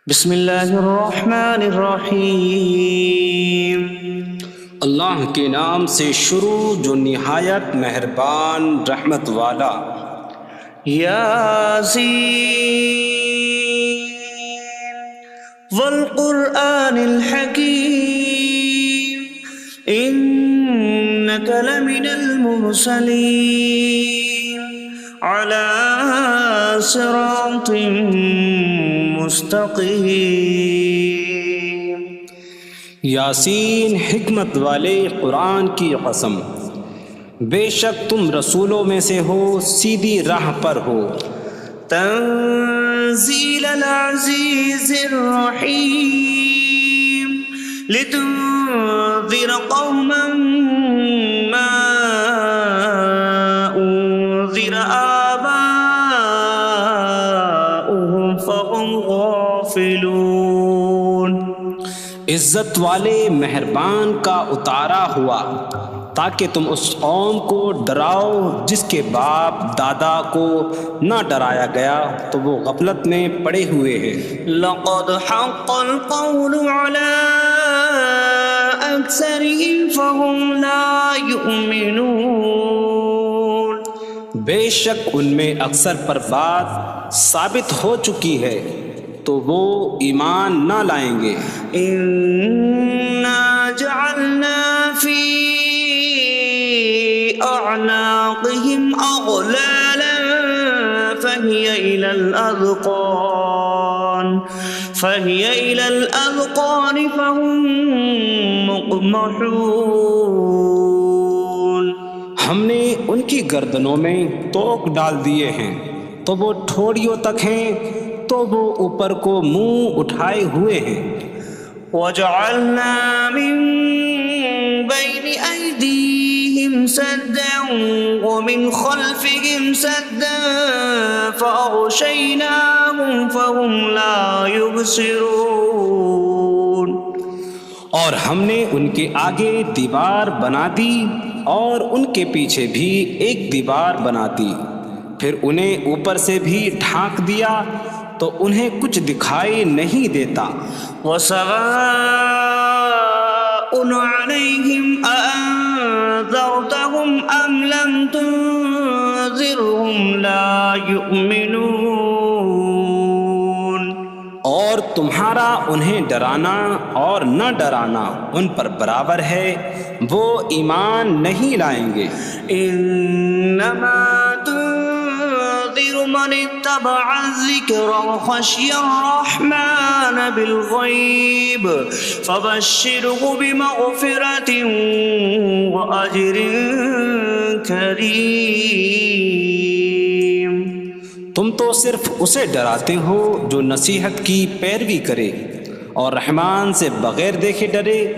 بسم اللہ الرحمن الرحیم۔ اللہ کے نام سے شروع جو نہایت مہربان رحمت والا۔ یاسین والقرآن الحکیم انک لمن المرسلین علی صراط مستقیم۔ یاسین حکمت والے قرآن کی قسم، بے شک تم رسولوں میں سے ہو، سیدھی راہ پر ہو۔ تنزیل العزیز الرحیم لتنذر قوما ما انذر آباؤهم فهم غافلون۔ عزت والے مہربان کا اتارا ہوا تاکہ تم اس قوم کو ڈراؤ جس کے باپ دادا کو نہ ڈرایا گیا تو وہ غفلت میں پڑے ہوئے ہیں۔ لقد حق القول على أكثرهم فهم لا يؤمنون۔ بے شک ان میں اکثر پر بات ثابت ہو چکی ہے تو وہ ایمان نہ لائیں گے۔ إنا جعلنا في أعناقهم أغلالا فهي إلى الأذقان فهم مقمحون۔ ہم نے ان کی گردنوں میں توق ڈال دیے ہیں تو وہ ٹھوڑیوں تک ہیں، تو وہ اوپر کو منہ اٹھائے ہوئے ہیں۔ وجعلنا من بين أيديهم سدا ومن خلفهم سدا فأغشيناهم فهم لا يبصرون۔ اور ہم نے ان کے آگے دیوار بنا دی اور ان کے پیچھے بھی ایک دیوار بنا دی، پھر انہیں اوپر سے بھی ڈھانک دیا تو انہیں کچھ دکھائی نہیں دیتا۔ وسواء عليهم أأنذرتهم أم لم تنذرهم لا يؤمنون۔ اور تمہارا انہیں ڈرانا اور نہ ڈرانا ان پر برابر ہے، وہ ایمان نہیں لائیں گے۔ انما تنذر من اتبع الذکر وخشی الرحمن بالغیب فبشره بمغفرة واجر کریم۔ تم تو صرف اسے ڈراتے ہو جو نصیحت کی پیروی کرے اور رحمان سے بغیر دیکھے ڈرے،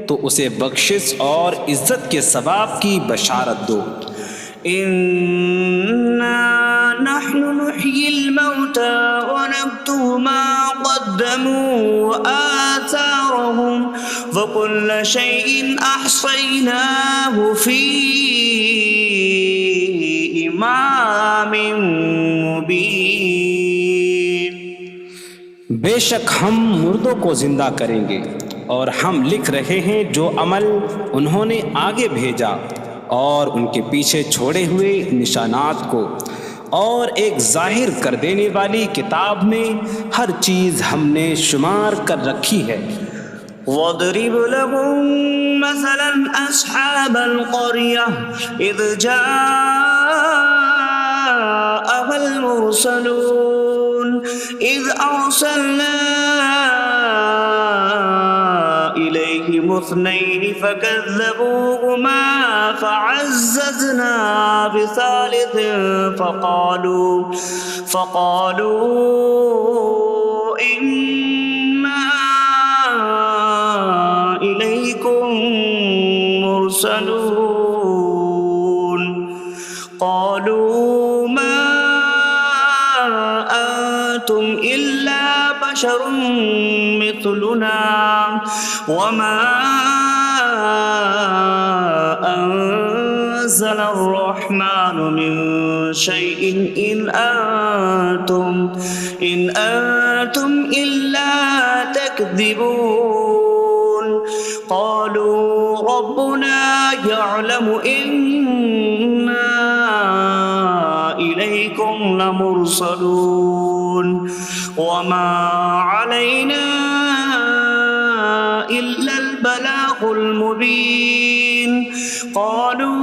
تو اسے بخشش اور عزت کے ثواب کی بشارت دو۔ انا نحن نحيي الموتى ونكتب ما قدموا وآثارهم وكل شيء أحصيناه في إمام مبين۔ بے شک ہم مردوں کو زندہ کریں گے اور ہم لکھ رہے ہیں جو عمل انہوں نے آگے بھیجا اور ان کے پیچھے چھوڑے ہوئے نشانات کو، اور ایک ظاہر کر دینے والی کتاب میں ہر چیز ہم نے شمار کر رکھی ہے۔ وَاضْرِبْ لَهُم مَّثَلًا أَصْحَابَ الْقَرْيَةِ إِذْ جَاءَهَا الْمُرْسَلُونَ إِذْ أَرْسَلْنَا إِلَيْهِمُ اثْنَيْنِ فَكَذَّبُوهُمَا فَعَزَّزْنَا بِثَالِثٍ فَقَالُوا إِنَّا إِلَيْكُمْ مُرْسَلُونَ۔ قَالُوا مَا أَنتُمْ إِلَّا بَشَرٌ مِثْلُنَا وَمَا أَنتُمْ نزل الرحمن من شيء إن أنتم إلا تكذبون قالوا ربنا يعلم إنا إليكم لمرسلون وما علينا إلا البلاغ المبين قالوا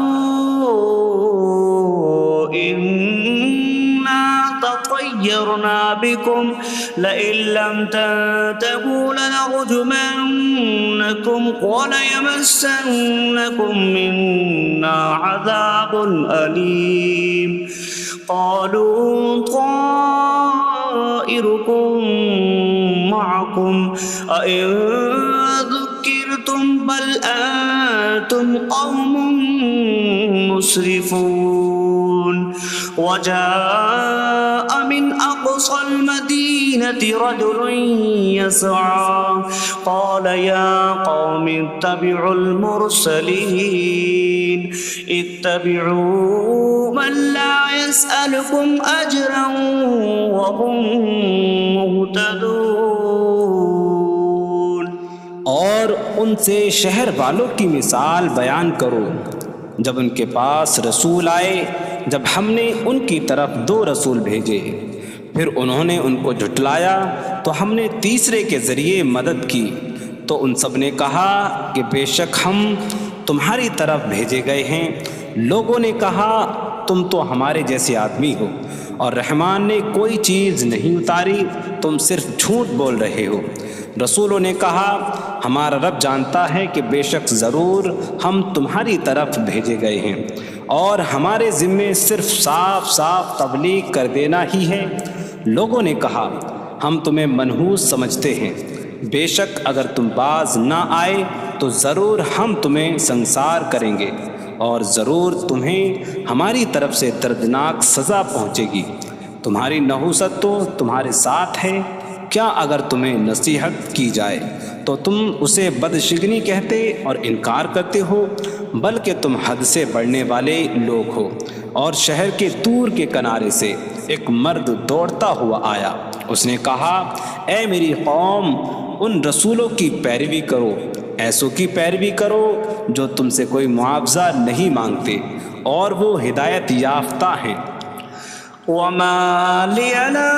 إنا تطيرنا بكم لئن لم تنتهوا لنرجمنكم وليمسنكم منا عذاب أليم قالوا طائركم معكم أئن ذكرتم بل أنتم قوم مسرفون وجاء من أقصى المدينة رجل يسعى قال يا قوم اتبعوا المرسلين اتبعوا من لا يسألكم أجرا وهم مهتدون اور ان سے شہر والوں کی مثال بیان کرو جب ان کے پاس رسول آئے جب ہم نے ان کی طرف 2 رسول بھیجے پھر انہوں نے ان کو جھٹلایا تو ہم نے تیسرے کے ذریعے مدد کی تو ان سب نے کہا کہ بے شک ہم تمہاری طرف بھیجے گئے ہیں لوگوں نے کہا تم تو ہمارے جیسے آدمی ہو اور رحمان نے کوئی چیز نہیں اتاری تم صرف جھوٹ بول رہے ہو رسولوں نے کہا ہمارا رب جانتا ہے کہ بے شک ضرور ہم تمہاری طرف بھیجے گئے ہیں اور ہمارے ذمے صرف صاف صاف تبلیغ کر دینا ہی ہے لوگوں نے کہا ہم تمہیں منحوس سمجھتے ہیں بے شک اگر تم باز نہ آئے تو ضرور ہم تمہیں سنسار کریں گے اور ضرور تمہیں ہماری طرف سے دردناک سزا پہنچے گی تمہاری نحوست تو تمہارے ساتھ ہے کیا اگر تمہیں نصیحت کی جائے تو تم اسے بدشگنی کہتے اور انکار کرتے ہو بلکہ تم حد سے بڑھنے والے لوگ ہو اور شہر کے دور کے کنارے سے ایک مرد دوڑتا ہوا آیا اس نے کہا اے میری قوم ان رسولوں کی پیروی کرو ایسوں کی پیروی کرو جو تم سے کوئی معاوضہ نہیں مانگتے اور وہ ہدایت یافتہ ہیں وما لي لا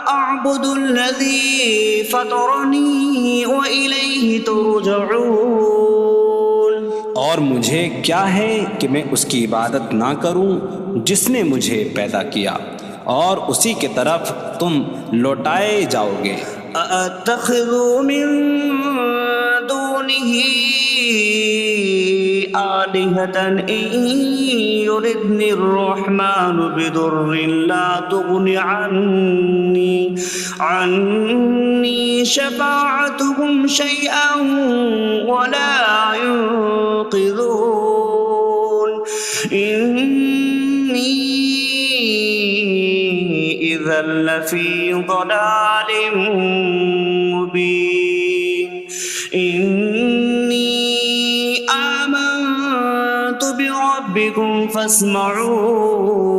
أعبد الذي فطرني وإليه ترجعون اور مجھے کیا ہے کہ میں اس کی عبادت نہ کروں جس نے مجھے پیدا کیا اور اسی کی طرف تم لوٹائے جاؤ گے أأتخذ من دونه آلهة إن يردني الرحمن بضر لا تغن عني شفاعتهم شيئا ولا ينقذون إني إذا لفي ضلال مبين إني آمنت بربكم فاسمعون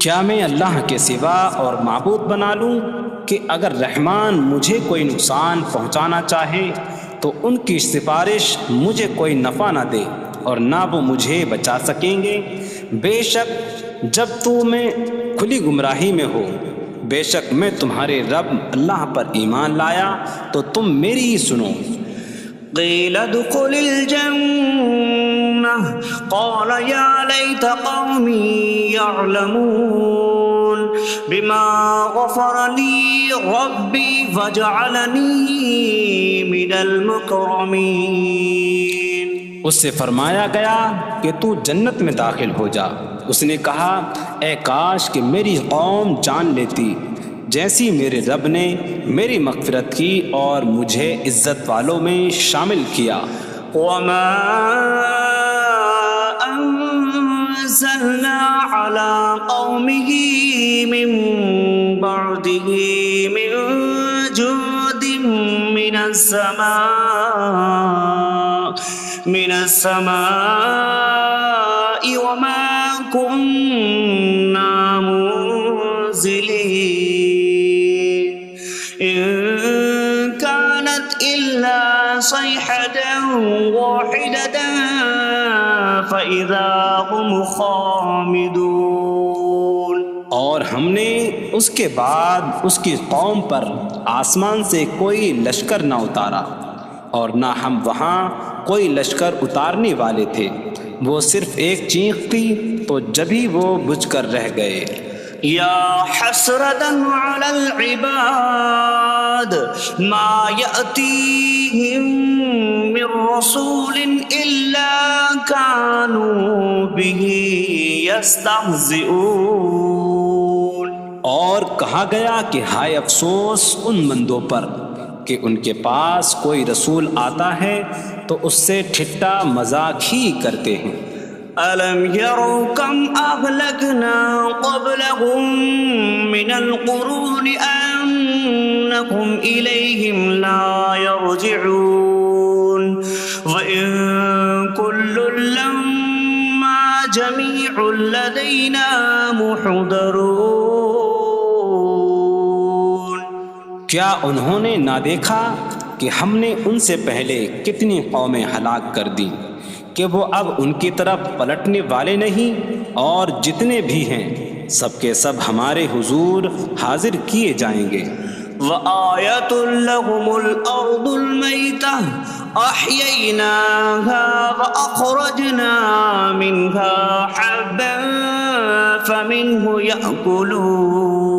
کیا میں اللہ کے سوا اور معبود بنا لوں کہ اگر رحمان مجھے کوئی نقصان پہنچانا چاہے تو ان کی سفارش مجھے کوئی نفع نہ دے اور نہ وہ مجھے بچا سکیں گے بے شک جب میں کھلی گمراہی میں ہو بے شک میں تمہارے رب اللہ پر ایمان لایا تو تم میری ہی سنو قيل ادخل الجنة قال يا ليت قومي يعلمون بما غفر لي ربي فجعلني من المكرمين اس سے فرمایا گیا کہ تو جنت میں داخل ہو جا اس نے کہا اے کاش کہ میری قوم جان لیتی جیسی میرے رب نے میری مغفرت کی اور مجھے عزت والوں میں شامل کیا وما أنزلنا على قومه من بعده من جود من السماء من السماء وما كنا منزلين إن كانت إلا صيحة واحدة فإذا هم خامدون۔ اور ہم نے اس کے بعد اس کی قوم پر آسمان سے کوئی لشکر نہ اتارا، اور نہ ہم وہاں کوئی لشکر اتارنے والے تھے، وہ صرف ایک چیخ تھی تو جبھی وہ بجھ کر رہ گئے۔ یا حسرة على العباد ما يأتيهم من رسول إلا كانوا به يستهزئون۔ اور کہا گیا کہ ہائے افسوس ان بندوں پر کہ ان کے پاس کوئی رسول آتا ہے تو اس سے ٹھٹا مذاق ہی کرتے ہیں۔ أَلَمْ يَرَوْا كَمْ أَهْلَكْنَا قَبْلَهُمْ مِنَ الْقُرُونِ أَنَّكُمْ إِلَيْهِمْ لَا يَرْجِعُونَ وَإِن كُلٌّ لَّمَّا جَمِيعٌ لَّدَيْنَا مُحْضَرُونَ۔ کیا انہوں نے نہ دیکھا کہ ہم نے ان سے پہلے کتنی قومیں ہلاک کر دیں کہ وہ اب ان کی طرف پلٹنے والے نہیں، اور جتنے بھی ہیں سب کے سب ہمارے حضور حاضر کیے جائیں گے۔ وَآيَةٌ لَّهُمُ الْأَرْضُ الْمَيْتَةُ أَحْيَيْنَاهَا وَأَخْرَجْنَا مِنْهَا حَبًّا فَمِنْهُ يَأْكُلُونَ۔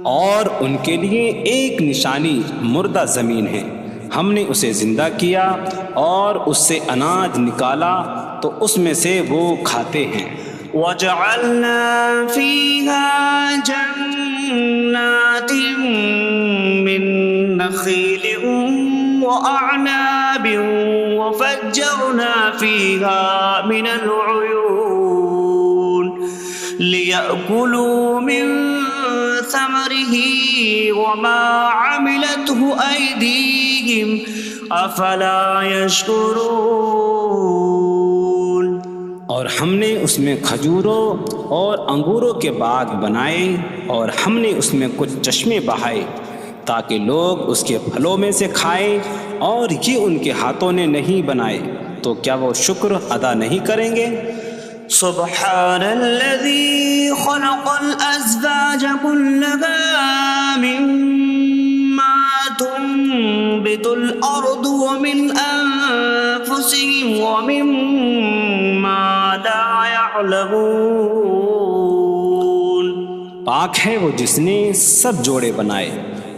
اور ان کے لیے ایک نشانی مردہ زمین ہے، ہم نے اسے زندہ کیا اور اس سے اناج نکالا تو اس میں سے وہ کھاتے ہیں۔ وَجَعَلْنَا فِيهَا جَنَّاتٍ مِّن نَّخِيلٍ وَأَعْنَابٍ وَفَجَّرْنَا فِيهَا مِنَ الْعُيُونِ لِيَأْكُلُوا مِن ثَمَرِهِ وَمَا عَمِلَتْهُ أَيْدِيهِمْ أَفَلَا يَشْكُرُونَ۔ اور ہم نے اس میں کھجوروں اور انگوروں کے باغ بنائے، اور ہم نے اس میں کچھ چشمے بہائے تاکہ لوگ اس کے پھلوں میں سے کھائیں، اور یہ ان کے ہاتھوں نے نہیں بنائے، تو کیا وہ شکر ادا نہیں کریں گے؟ سبحان الذي خلق الأزواج كلها مما تنبت الأرض ومن أنفسهم ومما لا يعلمون۔ پاک ہے وہ جس نے سب جوڑے بنائے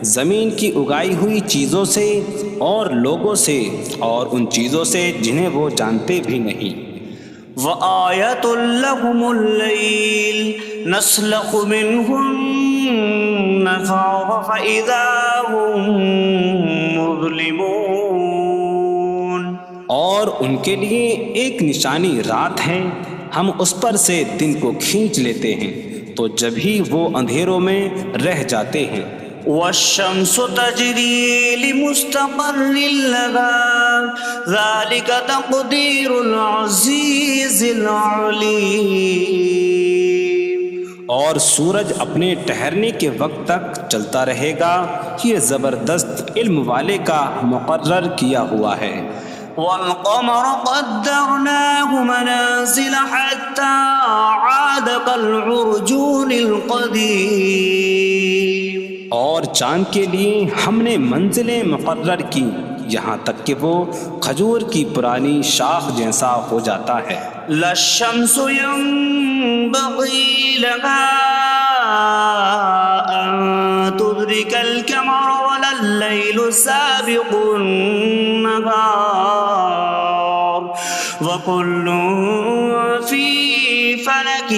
زمین کی اگائی ہوئی چیزوں سے اور لوگوں سے اور ان چیزوں سے جنہیں وہ جانتے بھی نہیں۔ وَآيَةٌ لَّهُمُ اللَّيْلُ نَسْلَخُ مِنْهُ النَّهَارَ فَإِذَا هُم مُظْلِمُونَ۔ اور ان کے لیے ایک نشانی رات ہے، ہم اس پر سے دن کو کھینچ لیتے ہیں تو جبھی وہ اندھیروں میں رہ جاتے ہیں۔ وَالشَّمْسُ تَجْرِي لِمُسْتَقَرٍّ لَّهَا ذَلِكَ تَقْدِيرُ الْعَزِيزِ الْعَلِيمِ۔ اور سورج اپنے ٹھہرنے کے وقت تک چلتا رہے گا، یہ زبردست علم والے کا مقرر کیا ہوا ہے۔ وَالْقَمَرَ قَدَّرْنَاهُ مَنَازِلَ حَتَّى عَادَ كَالْعُرْجُونِ الْقَدِيمِ۔ اور چاند کے لیے ہم نے منزلیں مقرر کی یہاں تک کہ وہ کھجور کی پرانی شاخ جیسا ہو جاتا ہے۔ لا الشمس ينبغي لها أن تدرك القمر ولا الليل سابق النهار وكل في فلك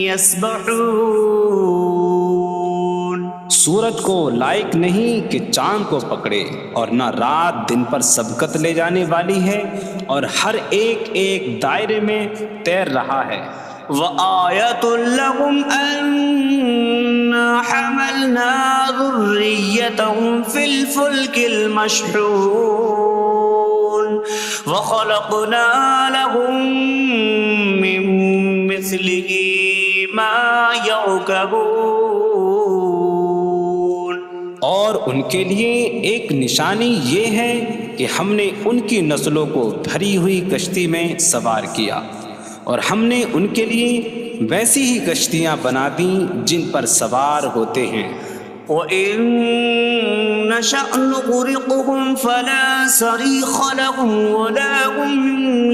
يسبحون۔ سورج کو لائق نہیں کہ چاند کو پکڑے، اور نہ رات دن پر سبقت لے جانے والی ہے، اور ہر ایک ایک دائرے میں تیر رہا ہے۔ وَآيَةٌ لَّهُمْ أَنَّا حَمَلْنَا ذُرِّيَّتَهُمْ فِي الْفُلْكِ الْمَشْحُونِ۔ وخلقنا لهم من مثله ما يركبون. اور ان کے لیے ایک نشانی یہ ہے کہ ہم نے ان کی نسلوں کو بھری ہوئی کشتی میں سوار کیا، اور ہم نے ان کے لیے ویسی ہی کشتیاں بنا دیں جن پر سوار ہوتے ہیں. وَإِن نَّشَأْ نُغْرِقْهُمْ فَلَا صَرِيخَ لَهُمْ وَلَا هُمْ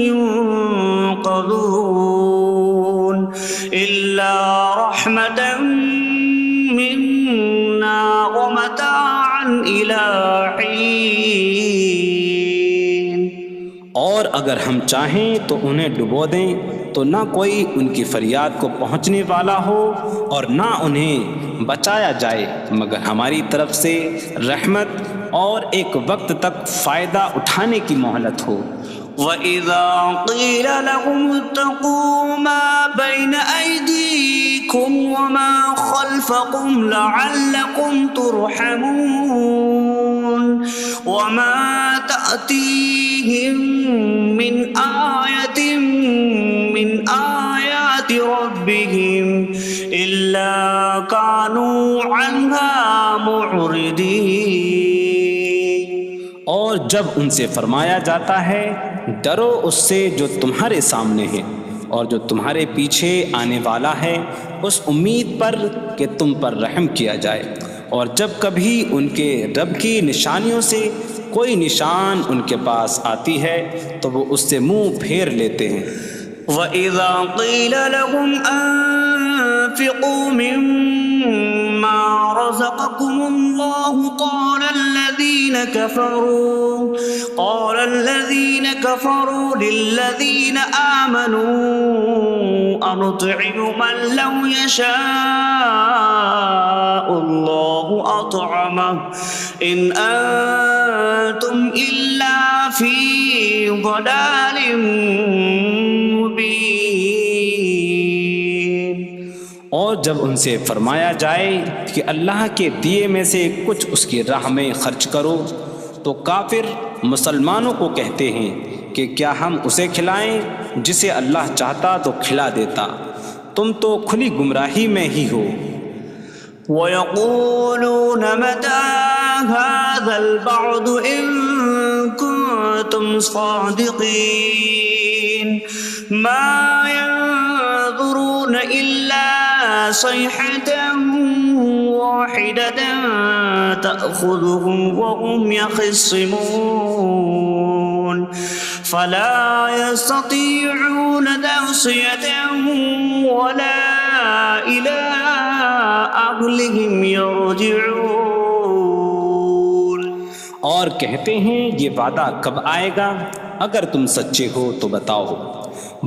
يُنقَذُونَ إِلَّا رَحْمَةً مِّنَّا وَمَتَاعًا إِلَىٰ حِينٍ. اور اگر ہم چاہیں تو انہیں ڈبو دیں تو نہ کوئی ان کی فریاد کو پہنچنے والا ہو اور نہ انہیں بچایا جائے مگر ہماری طرف سے رحمت اور ایک وقت تک فائدہ اٹھانے کی مہلت ہو. وَإِذَا قِيلَ لَهُمُ اتَّقُوا مَا بَيْنَ أَيْدِيكُمْ وَمَا خَلْفَكُمْ لَعَلَّكُمْ تُرْحَمُونَ وَمَا تَأْتِيهِم مِّنْ آيَةٍ مِّنْ آيَاتِ رَبِّهِمْ إِلَّا كَانُوا عَنْهَا مُعْرِضِينَ. اور جب ان سے فرمایا جاتا ہے ڈرو اس سے جو تمہارے سامنے ہے اور جو تمہارے پیچھے آنے والا ہے، اس امید پر کہ تم پر رحم کیا جائے، اور جب کبھی ان کے رب کی نشانیوں سے کوئی نشان ان کے پاس آتی ہے تو وہ اس سے منہ پھیر لیتے ہیں. وَإِذَا قِيلَ لَهُمْ أَنفِقُوا مِمَّا رَزَقَكُمُ اللَّهُ قَالَ الَّذِينَ كَفَرُوا لِلَّذِينَ آمَنُوا أَنُطْعِمُ مَن لَّوْ يَشَاءُ اللَّهُ أَطْعَمَهُ إِنْ أَنتُمْ إِلَّا فِي ضَلَالٍ مبین. اور جب ان سے فرمایا جائے کہ اللہ کے دیے میں سے کچھ اس کی راہ میں خرچ کرو تو کافر مسلمانوں کو کہتے ہیں کہ کیا ہم اسے کھلائیں جسے اللہ چاہتا تو کھلا دیتا، تم تو کھلی گمراہی میں ہی ہو. وَيَقُولُونَ مَتَىٰ هَٰذَا الْوَعْدُ إِن كُنتُمْ صَادِقِينَ مَا يَنظُرُونَ إِلَّا صَيْحَةً وَاحِدَةً تَأْخُذُهُمْ وَهُمْ يَخِصِّمُونَ فَلَا يَسْتَطِيعُونَ تَوْصِيَةً وَلَا إِلَىٰ أَهْلِهِمْ يَرْجِعُونَ. اور کہتے ہیں یہ وعدہ کب آئے گا؟ اگر تم سچے ہو تو بتاؤ.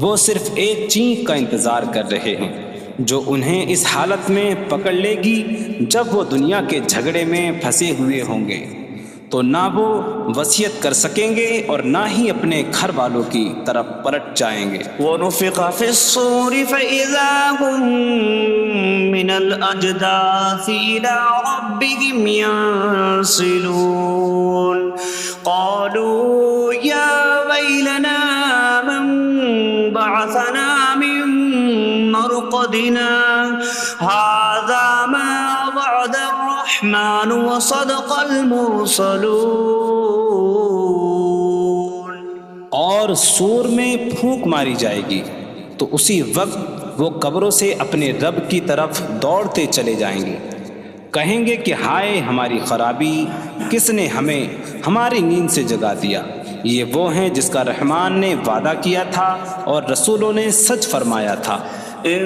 وہ صرف ایک چینک کا انتظار کر رہے ہیں جو انہیں اس حالت میں پکڑ لے گی جب وہ دنیا کے جھگڑے میں پھنسے ہوئے ہوں گے، تو نہ وہ وصیت کر سکیں گے اور نہ ہی اپنے گھر والوں کی طرف پلٹ جائیں گے. وَنُفِخَ فِي الصُّورِ فَإِذَا هُم مِّنَ الْأَجْدَاثِ إِلَىٰ رَبِّهِمْ يَنسِلُونَ قَالُوا يَا وَيْلَنَا مَن بَعَثَنَا مِن مَّرْقَدِنَا هَٰذَا مَا وَعَدَ الرَّحْمَٰنُ وَصَدَقَ الْمُرْسَلُونَ. اور سور میں پھونک ماری جائے گی تو اسی وقت وہ قبروں سے اپنے رب کی طرف دوڑتے چلے جائیں گے، کہیں گے کہ ہائے ہماری خرابی، کس نے ہمیں ہماری نیند سے جگا دیا. یہ وہ ہیں جس کا رحمان نے وعدہ کیا تھا اور رسولوں نے سچ فرمایا تھا. إن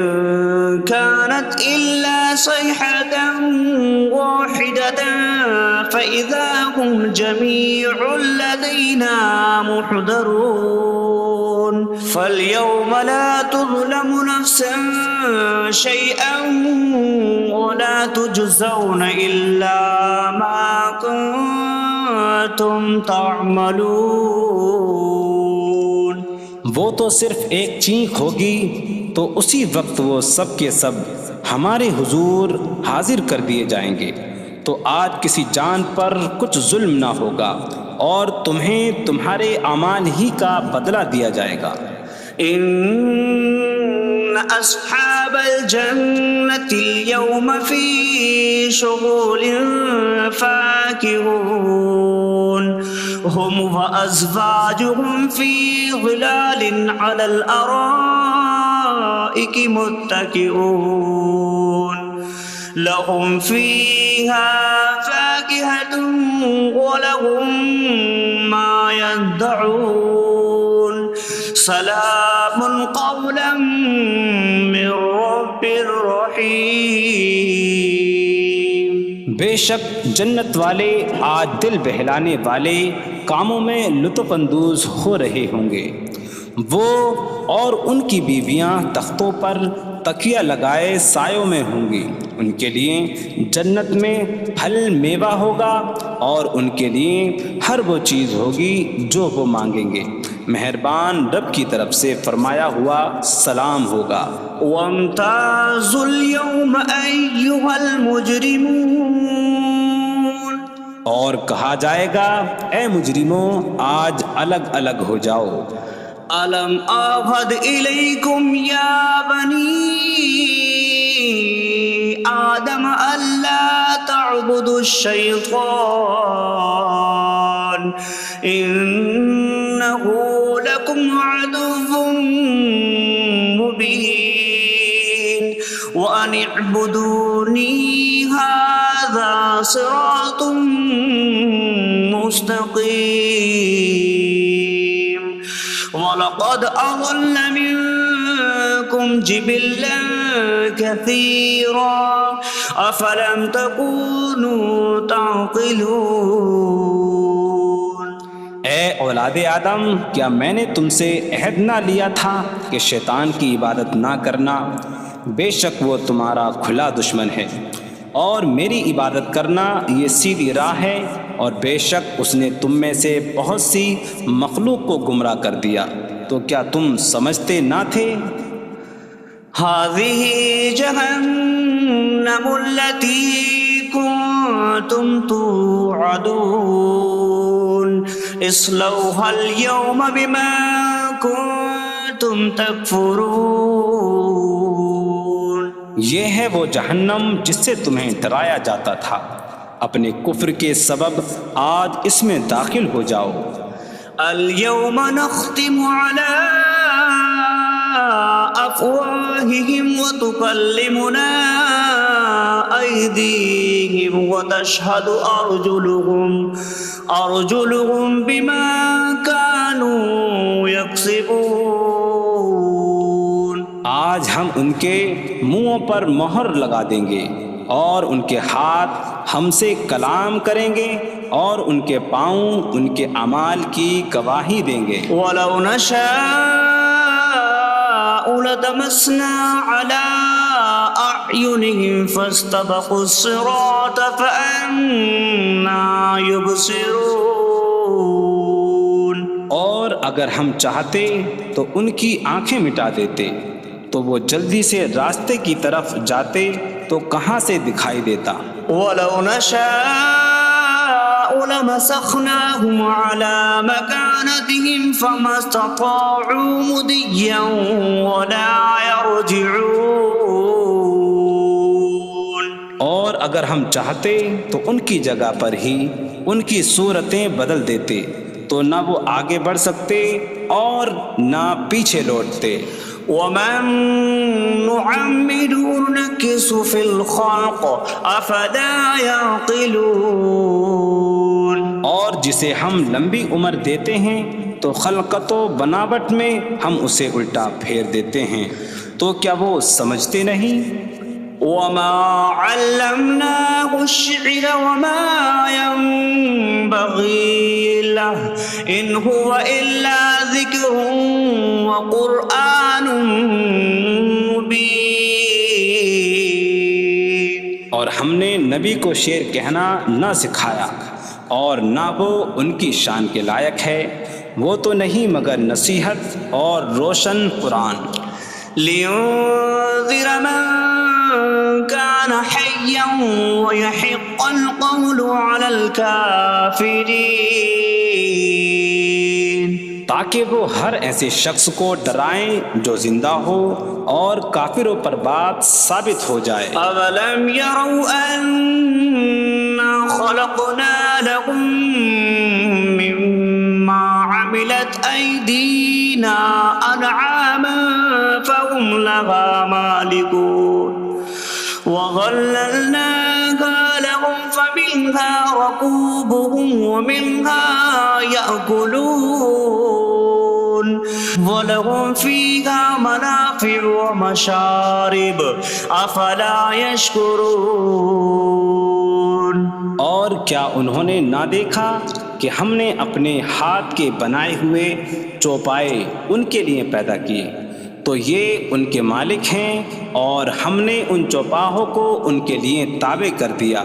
كانت إلا صيحة واحدة فإذا هم جميع لدينا محضرون. فاليوم لا تظلم نفس شيئا ولا تجزون إلا ما كنتم تعملون. وہ تو صرف ایک چینک ہوگی تو اسی وقت وہ سب کے سب ہمارے حضور حاضر کر دیے جائیں گے، تو آج کسی جان پر کچھ ظلم نہ ہوگا اور تمہیں تمہارے اعمال ہی کا بدلہ دیا جائے گا۔ إن أصحاب الجنة اليوم في شغل فاكهون هم وأزواجهم في ظلال على الأرائك متكئون لهم فيها فاكهة ولهم ما يدعون سلام قولا من رب رحیم۔ بے شک جنت والے آج دل بہلانے والے کاموں میں لطف اندوز ہو رہے ہوں گے۔ وہ اور ان کی بیویاں تختوں پر تکیہ لگائے سایوں میں ہوں گی۔ ان کے لیے جنت میں پھل میوہ ہوگا اور ان کے لیے ہر وہ چیز ہوگی جو وہ مانگیں گے۔ مہربان رب کی طرف سے فرمایا ہوا سلام ہوگا۔ وامتازوا اليوم أيها المجرمون، اور کہا جائے گا اے مجرموں آج الگ الگ ہو جاؤ۔ ألم أعهد إليكم يا بني آدم ألا تعبدوا الشيطان إنه لكم عدو مبين وأن اعبدوني هذا صراط مستقيم وَلَقَدْ أَضَلَّ مِنكُمْ جِبِلًّا كَثِيرًا أَفَلَمْ تَكُونُوا تَعْقِلُونَ۔ اے اولاد آدم، کیا میں نے تم سے عہد نہ لیا تھا کہ شیطان کی عبادت نہ کرنا؟ بے شک وہ تمہارا کھلا دشمن ہے، اور میری عبادت کرنا یہ سیدھی راہ ہے، اور بے شک اس نے تم میں سے بہت سی مخلوق کو گمراہ کر دیا، تو کیا تم سمجھتے نہ تھے؟ هذه جهنم التي كنتم توعدون اصلوها اليوم بما كنتم تكفرون۔ یہ ہے وہ جہنم جس سے تمہیں ڈرایا جاتا تھا، اپنے کفر کے سبب آج اس میں داخل ہو جاؤ۔ اليوم نختم على أفواههم وتكلمنا أيديهم وتشهد أرجلهم بما كانوا يكسبون۔ آج ہم ان کے منہوں پر مہر لگا دیں گے، اور ان کے ہاتھ ہم سے کلام کریں گے، اور ان کے پاؤں ان کے اعمال کی گواہی دیں گے۔ وَلَوْ نَشَاءُ لَطَمَسْنَا عَلَىٰ أَعْيُنِهِمْ فَاسْتَبَقُوا الصِّرَاطَ فَأَنَّىٰ يُبْصِرُونَ۔ اور اگر ہم چاہتے تو ان کی آنکھیں مٹا دیتے، تو وہ جلدی سے راستے کی طرف جاتے تو کہاں سے دکھائی دیتا۔ وَلَوْ نَشَاءُ لَمَسَخْنَاهُمْ عَلَىٰ مَكَانَتِهِمْ فَمَا اسْتَطَاعُوا مُضِيًّا وَلَا يَرْجِعُونَ۔ اور اگر ہم چاہتے تو ان کی جگہ پر ہی ان کی صورتیں بدل دیتے، تو نہ وہ آگے بڑھ سکتے اور نہ پیچھے لوٹتے۔ وَمَن نُّعَمِّرْهُ نُنَكِّسْهُ فِي الْخَلْقِ أَفَلَا يَعْقِلُونَ۔ اور جسے ہم لمبی عمر دیتے ہیں تو خلقت و بناوٹ میں ہم اسے الٹا پھیر دیتے ہیں، تو کیا وہ سمجھتے نہیں؟ وَمَا عَلَّمْنَاهُ الشِّعْرَ وَمَا يَنبَغِي لَهُ إِنْ هُوَ إِلَّا ذِكْرٌ وَقُرْآنٌ مُّبِينٌ۔ اور ہم نے نبی کو شعر کہنا نہ سکھایا، اور نہ وہ ان کی شان کے لائق ہے، وہ تو نہیں مگر نصیحت اور روشن قرآن۔ لِيُنذِرَ مَن كَانَ حَيًّا حيا ويحق القول على الكافرين تاکہ وہ ہر ایسے شخص کو ڈرائیں جو زندہ ہو اور کافروں پر بات ثابت ہو جائے۔ أولم يروا أنا خلقنا لهم مما عملت أيدينا أنعاما فهم لها مالكون وظللناها لهم فمنها ركوبهم ومنها يأكلون وَلَهُمْ فِيهَا مَنَافِعُ وَمَشَارِبُ أَفَلَا يَشْكُرُونَ۔ اور کیا انہوں نے نہ دیکھا کہ ہم نے اپنے ہاتھ کے بنائے ہوئے چوپائے ان کے لیے پیدا کیے، تو یہ ان کے مالک ہیں، اور ہم نے ان چوپاہوں کو ان کے لیے تابع کر دیا۔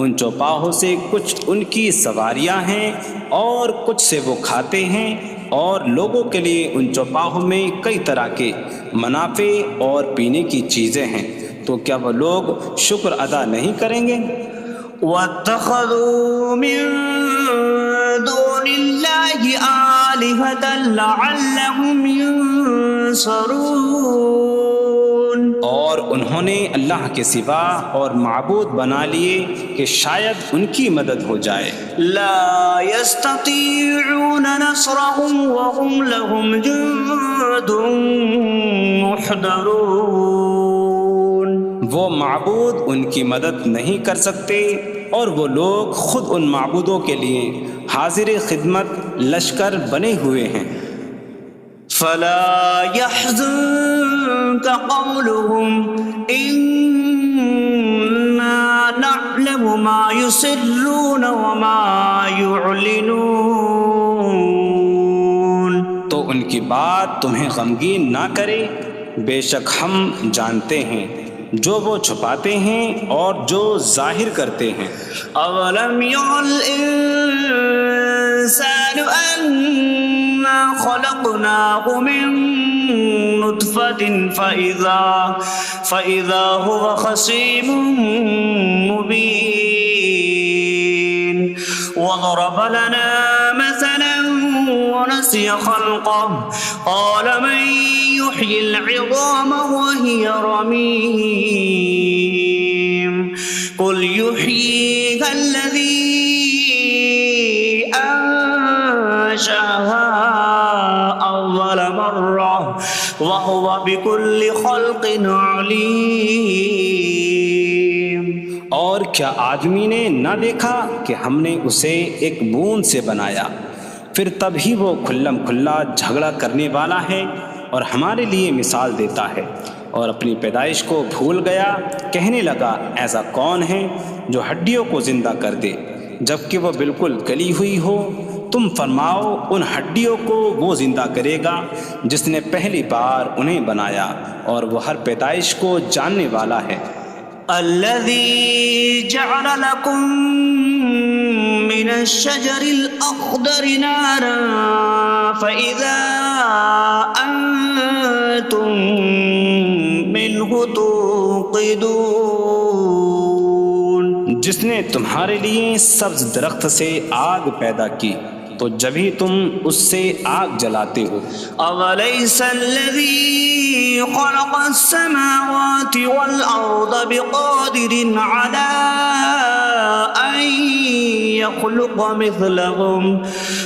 ان چوپاہوں سے کچھ ان کی سواریاں ہیں اور کچھ سے وہ کھاتے ہیں، اور لوگوں کے لیے ان چوپاہوں میں کئی طرح کے منافع اور پینے کی چیزیں ہیں، تو کیا وہ لوگ شکر ادا نہیں کریں گے؟ وَاتَّخَذُوا مِن دُونِ اللَّهِ آلِهَةً لَعَلَّهُمْ يُنصَرُونَ۔ اور انہوں نے اللہ کے سوا اور معبود بنا لیے کہ شاید ان کی مدد ہو جائے۔ لا يستطيعون نصرهم وهم لهم جند محضرون۔ وہ معبود ان کی مدد نہیں کر سکتے، اور وہ لوگ خود ان معبودوں کے لیے حاضر خدمت لشکر بنے ہوئے ہیں۔ فلا يحزنك قولهم إنا نعلم ما يسرون وما يعلنون۔ تو ان کی بات تمہیں غمگین نہ کرے، بے شک ہم جانتے ہیں جو وہ چھپاتے ہیں اور جو ظاہر کرتے ہیں۔ اولم ير الانسان انا خلقناه من نطفة فإذا هو خصيم مبين وضرب لنا مثلا ونسي خلقه قال من يحيي العظام وهي رميم قل يحييها الذي أنشأها أول مرة وهو بكل خلق عليم۔ اور کیا آدمی نے نہ دیکھا کہ ہم نے اسے ایک بوند سے بنایا، پھر تب ہی وہ کھلم کھلا جھگڑا کرنے والا ہے اور ہمارے لیے مثال دیتا ہے، اور اپنی پیدائش کو بھول گیا، کہنے لگا ایسا کون ہے جو ہڈیوں کو زندہ کر دے جبکہ وہ بالکل گلی ہوئی ہو؟ تم فرماؤ ان ہڈیوں کو وہ زندہ کرے گا جس نے پہلی بار انہیں بنایا، اور وہ ہر پیدائش کو جاننے والا ہے۔ الذي جعل لكم من الشجر الأخضر نارا فإذا أنتم منه توقدون۔ جس نے تمہارے لیے سبز درخت سے آگ پیدا کی تو جبھی تم اس سے آگ جلاتے ہو۔ أَوَلَيْسَ الَّذِي خَلَقَ السَّمَاوَاتِ وَالْأَرْضَ بِقَادِرٍ عَلَىٰ أَن يَخْلُقَ مِثْلَهُم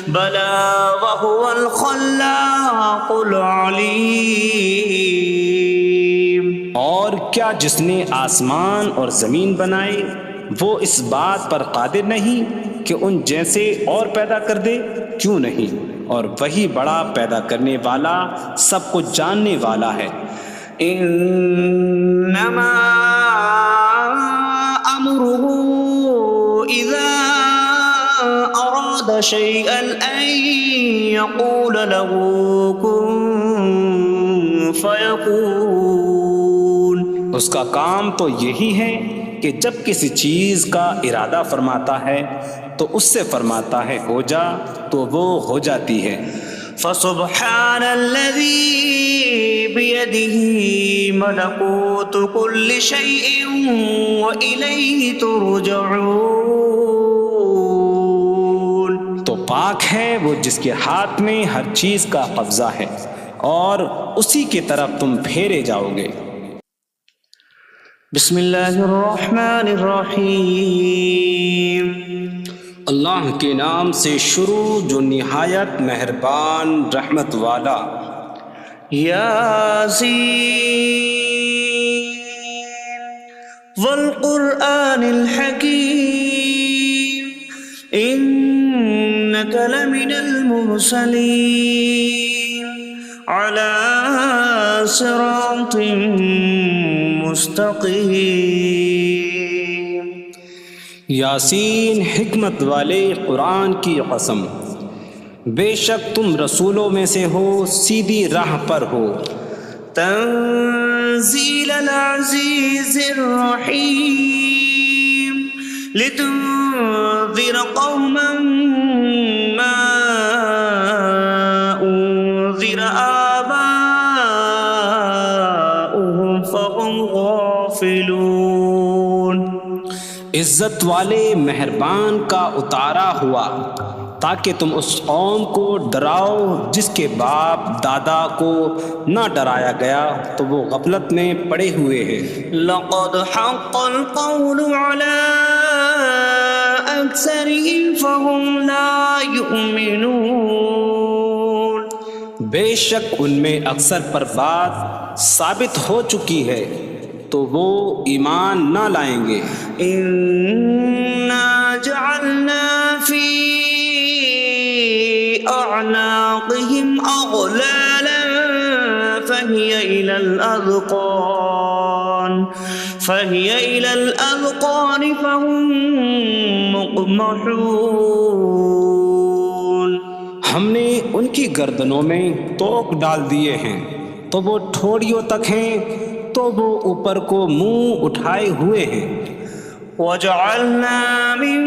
بَلَىٰ وَهُوَ الْخَلَّاقُ الْعَلِيمُ۔ اور کیا جس نے آسمان اور زمین بنائے وہ اس بات پر قادر نہیں کہ ان جیسے اور پیدا کر دے؟ کیوں نہیں، اور وہی بڑا پیدا کرنے والا سب کچھ جاننے والا ہے۔ انما امره اذا اراد شيئا ان يقول له كن فيكون۔ اس کا کام تو یہی ہے کہ جب کسی چیز کا ارادہ فرماتا ہے تو اس سے فرماتا ہے ہو جا، تو وہ ہو جاتی ہے۔ فسبحان الذي بيده ملكوت كل شيء وإليه ترجعون. تو پاک ہے وہ جس کے ہاتھ میں ہر چیز کا قبضہ ہے اور اسی کی طرف تم پھیرے جاؤ گے. بسم اللہ الرحمن الرحیم. اللہ کے نام سے شروع جو نہایت مہربان رحمت والا. یاسین والقرآن الحکیم انک لمن المرسلین علی صراط مستقیم. یاسین حکمت والے قرآن کی قسم، بے شک تم رسولوں میں سے ہو، سیدھی راہ پر ہو. تنزیل العزیز الرحیم لتنذر قوما ما انذر آباؤهم فهم غافلون. عزت والے مہربان کا اتارا ہوا تاکہ تم اس قوم کو ڈراؤ جس کے باپ دادا کو نہ ڈرایا گیا تو وہ غفلت میں پڑے ہوئے ہیں. لقد حق القول على أكثرهم فهم لا يؤمنون. بے شک ان میں اکثر پر بات ثابت ہو چکی ہے تو وہ ایمان نہ لائیں گے. إنا جعلنا في أعناقهم أغلالا فهي إلى الأذقان فهم مقمحون. ہم نے ان کی گردنوں میں توق ڈال دیے ہیں تو وہ ٹھوڑیوں تک ہیں تو وہ اوپر کو منہ اٹھائے ہوئے ہیں. وجعلنا من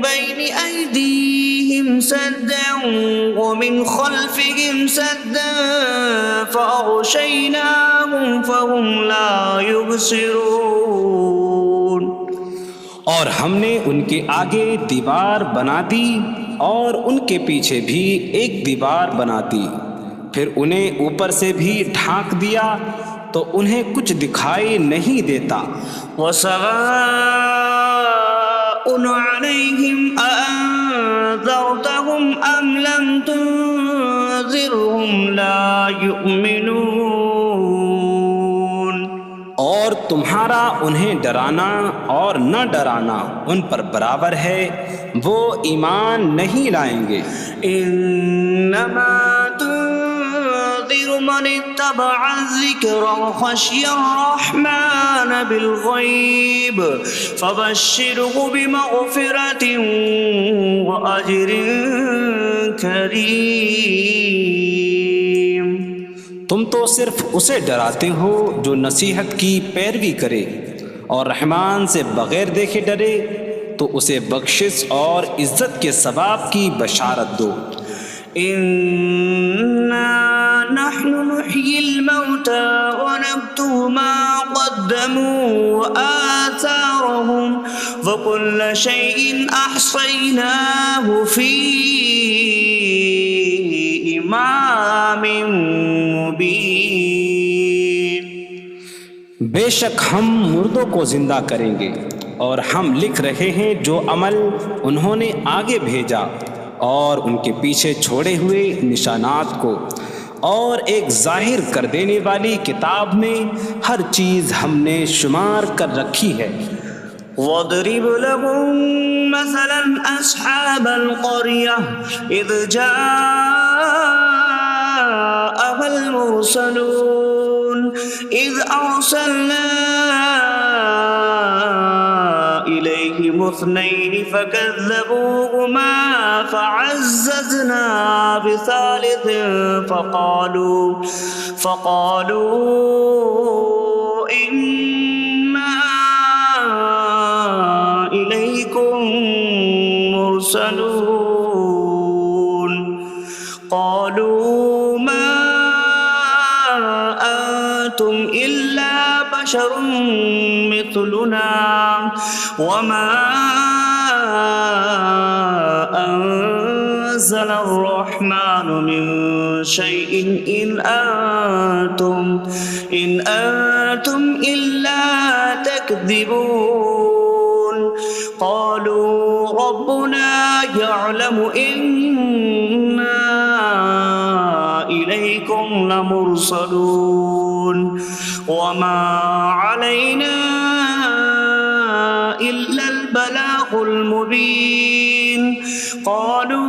بين أيديهم سدا ومن خلفهم سدا فأغشيناهم فهم لا يبصرون. اور ہم نے ان کے آگے دیوار بنا دی اور ان کے پیچھے بھی ایک دیوار بنا دی، پھر انہیں اوپر سے بھی ڈھانک دیا تو انہیں کچھ دکھائی نہیں دیتا. وسواء عليهم أأنذرتهم أم لم تنذرهم لا يؤمنون. اور تمہارا انہیں ڈرانا اور نہ ڈرانا ان پر برابر ہے، وہ ایمان نہیں لائیں گے. انما تنذر من اتبع الذکر وخشی الرحمن بالغیب فبشره بمغفرة وأجر کریم. تم تو صرف اسے ڈراتے ہو جو نصیحت کی پیروی کرے اور رحمان سے بغیر دیکھے ڈرے تو اسے بخشش اور عزت کے ثواب کی بشارت دو. انا نحن نحيي الموتى ونكتب ما قدموا وآثارهم وكل شيء أحصيناه في إمام مبين. بے شک ہم مردوں کو زندہ کریں گے اور ہم لکھ رہے ہیں جو عمل انہوں نے آگے بھیجا اور ان کے پیچھے چھوڑے ہوئے نشانات کو، اور ایک ظاہر کر دینے والی کتاب میں ہر چیز ہم نے شمار کر رکھی ہے. وَاضْرِبْ لَهُم مَّثَلًا أَصْحَابَ الْقَرْيَةِ إِذْ جَاءَهَا الْمُرْسَلُونَ إِذْ أَرْسَلْنَا إِلَيْهِمُ اثْنَيْنِ فَكَذَّبُوهُمَا فَعَزَّزْنَا بِثَالِثٍ فَقَالُوا إِنَّا إِلَيْكُمْ مُرْسَلُونَ. بشر مثلنا وما أنزل الرحمن من شيء إن أنتم إلا تكذبون قالوا ربنا يعلم إنا إليكم لمرسلون وما علينا إلا البلاغ المبين قالوا